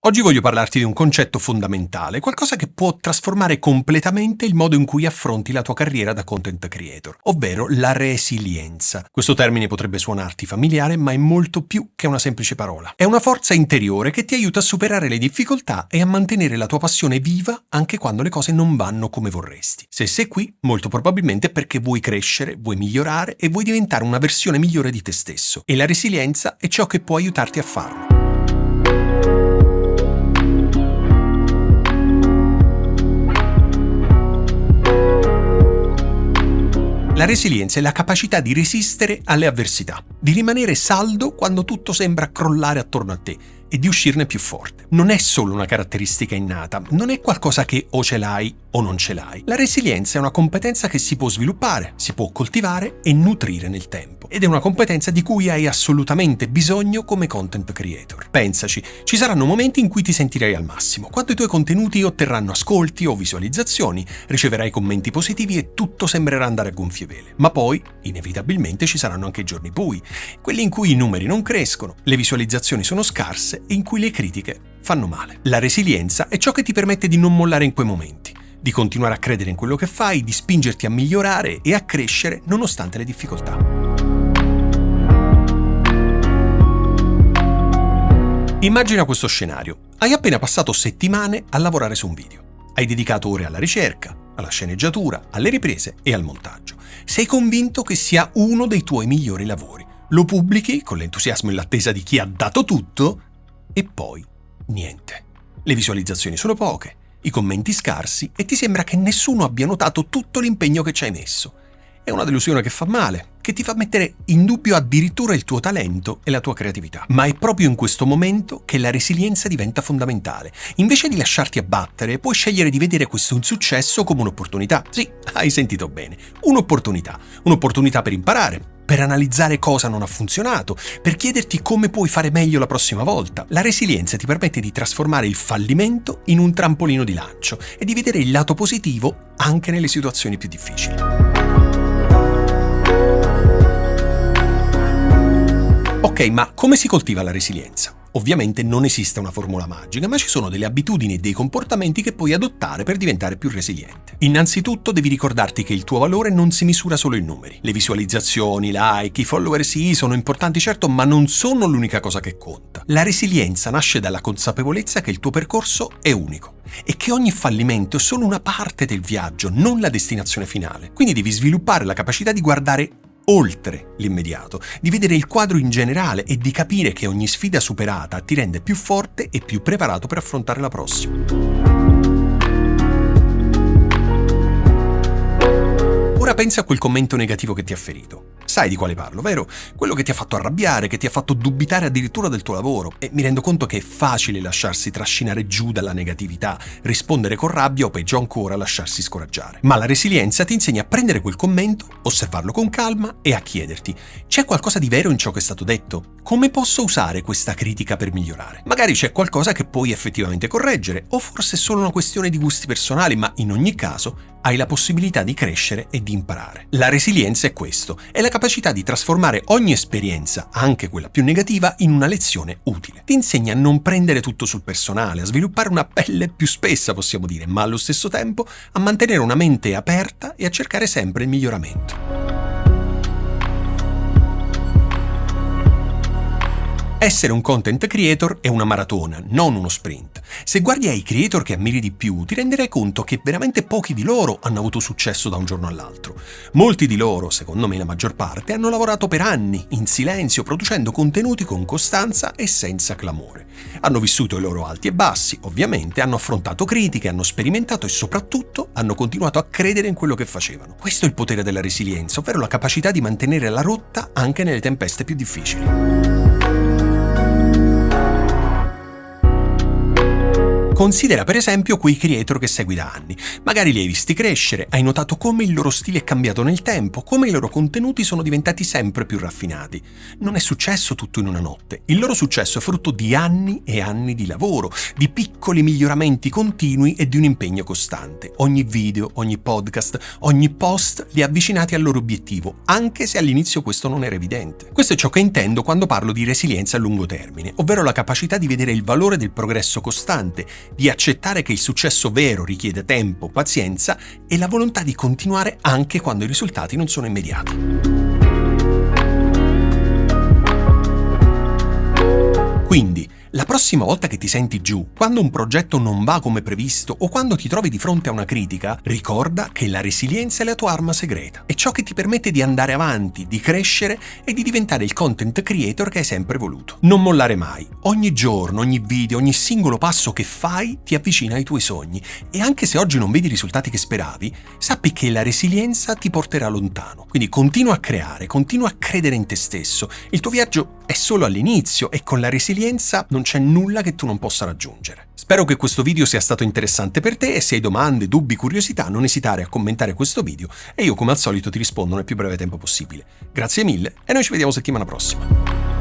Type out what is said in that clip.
Oggi voglio parlarti di un concetto fondamentale, qualcosa che può trasformare completamente il modo in cui affronti la tua carriera da content creator, ovvero la resilienza. Questo termine potrebbe suonarti familiare, ma è molto più che una semplice parola. È una forza interiore che ti aiuta a superare le difficoltà e a mantenere la tua passione viva anche quando le cose non vanno come vorresti. Se sei qui, molto probabilmente è perché vuoi crescere, vuoi migliorare e vuoi diventare una versione migliore di te stesso. E la resilienza è ciò che può aiutarti a farlo. La resilienza è la capacità di resistere alle avversità, di rimanere saldo quando tutto sembra crollare attorno a te e di uscirne più forte. Non è solo una caratteristica innata, non è qualcosa che o ce l'hai o non ce l'hai. La resilienza è una competenza che si può sviluppare, si può coltivare e nutrire nel tempo. Ed è una competenza di cui hai assolutamente bisogno come content creator. Pensaci, ci saranno momenti in cui ti sentirai al massimo, quando i tuoi contenuti otterranno ascolti o visualizzazioni, riceverai commenti positivi e tutto sembrerà andare a gonfie vele. Ma poi, inevitabilmente, ci saranno anche i giorni bui, quelli in cui i numeri non crescono, le visualizzazioni sono scarse e in cui le critiche fanno male. La resilienza è ciò che ti permette di non mollare in quei momenti, di continuare a credere in quello che fai, di spingerti a migliorare e a crescere nonostante le difficoltà. Immagina questo scenario. Hai appena passato settimane a lavorare su un video. Hai dedicato ore alla ricerca, alla sceneggiatura, alle riprese e al montaggio. Sei convinto che sia uno dei tuoi migliori lavori. Lo pubblichi con l'entusiasmo e l'attesa di chi ha dato tutto e poi niente. Le visualizzazioni sono poche, i commenti scarsi e ti sembra che nessuno abbia notato tutto l'impegno che ci hai messo. È una delusione che fa male, che ti fa mettere in dubbio addirittura il tuo talento e la tua creatività. Ma è proprio in questo momento che la resilienza diventa fondamentale. Invece di lasciarti abbattere, puoi scegliere di vedere questo insuccesso come un'opportunità. Sì, hai sentito bene. Un'opportunità. Un'opportunità per imparare, per analizzare cosa non ha funzionato, per chiederti come puoi fare meglio la prossima volta. La resilienza ti permette di trasformare il fallimento in un trampolino di lancio e di vedere il lato positivo anche nelle situazioni più difficili. Ok, ma come si coltiva la resilienza? Ovviamente non esiste una formula magica, ma ci sono delle abitudini e dei comportamenti che puoi adottare per diventare più resiliente. Innanzitutto devi ricordarti che il tuo valore non si misura solo in numeri. Le visualizzazioni, i like, i follower sì, sono importanti certo, ma non sono l'unica cosa che conta. La resilienza nasce dalla consapevolezza che il tuo percorso è unico e che ogni fallimento è solo una parte del viaggio, non la destinazione finale. Quindi devi sviluppare la capacità di guardare oltre l'immediato, di vedere il quadro in generale e di capire che ogni sfida superata ti rende più forte e più preparato per affrontare la prossima. Ora pensa a quel commento negativo che ti ha ferito. Sai di quale parlo, vero? Quello che ti ha fatto arrabbiare, che ti ha fatto dubitare addirittura del tuo lavoro. E mi rendo conto che è facile lasciarsi trascinare giù dalla negatività, rispondere con rabbia o peggio ancora lasciarsi scoraggiare. Ma la resilienza ti insegna a prendere quel commento, osservarlo con calma e a chiederti: c'è qualcosa di vero in ciò che è stato detto? Come posso usare questa critica per migliorare? Magari c'è qualcosa che puoi effettivamente correggere, o forse è solo una questione di gusti personali, ma in ogni caso hai la possibilità di crescere e di imparare. La resilienza è questo, è la capacità di trasformare ogni esperienza, anche quella più negativa, in una lezione utile. Ti insegna a non prendere tutto sul personale, a sviluppare una pelle più spessa, possiamo dire, ma allo stesso tempo a mantenere una mente aperta e a cercare sempre il miglioramento. Essere un content creator è una maratona, non uno sprint. Se guardi ai creator che ammiri di più, ti renderai conto che veramente pochi di loro hanno avuto successo da un giorno all'altro. Molti di loro, secondo me la maggior parte, hanno lavorato per anni, in silenzio, producendo contenuti con costanza e senza clamore. Hanno vissuto i loro alti e bassi, ovviamente, hanno affrontato critiche, hanno sperimentato e soprattutto hanno continuato a credere in quello che facevano. Questo è il potere della resilienza, ovvero la capacità di mantenere la rotta anche nelle tempeste più difficili. Considera per esempio quei creator che segui da anni. Magari li hai visti crescere, hai notato come il loro stile è cambiato nel tempo, come i loro contenuti sono diventati sempre più raffinati. Non è successo tutto in una notte. Il loro successo è frutto di anni e anni di lavoro, di piccoli miglioramenti continui e di un impegno costante. Ogni video, ogni podcast, ogni post li ha avvicinati al loro obiettivo, anche se all'inizio questo non era evidente. Questo è ciò che intendo quando parlo di resilienza a lungo termine, ovvero la capacità di vedere il valore del progresso costante, di accettare che il successo vero richiede tempo, pazienza e la volontà di continuare anche quando i risultati non sono immediati. Quindi, la prossima volta che ti senti giù, quando un progetto non va come previsto o quando ti trovi di fronte a una critica, ricorda che la resilienza è la tua arma segreta. È ciò che ti permette di andare avanti, di crescere e di diventare il content creator che hai sempre voluto. Non mollare mai. Ogni giorno, ogni video, ogni singolo passo che fai ti avvicina ai tuoi sogni. E anche se oggi non vedi i risultati che speravi, sappi che la resilienza ti porterà lontano. Quindi continua a creare, continua a credere in te stesso. Il tuo viaggio è solo all'inizio e con la resilienza non c'è nulla che tu non possa raggiungere. Spero che questo video sia stato interessante per te e se hai domande, dubbi, curiosità non esitare a commentare questo video e io come al solito ti rispondo nel più breve tempo possibile. Grazie mille e noi ci vediamo settimana prossima.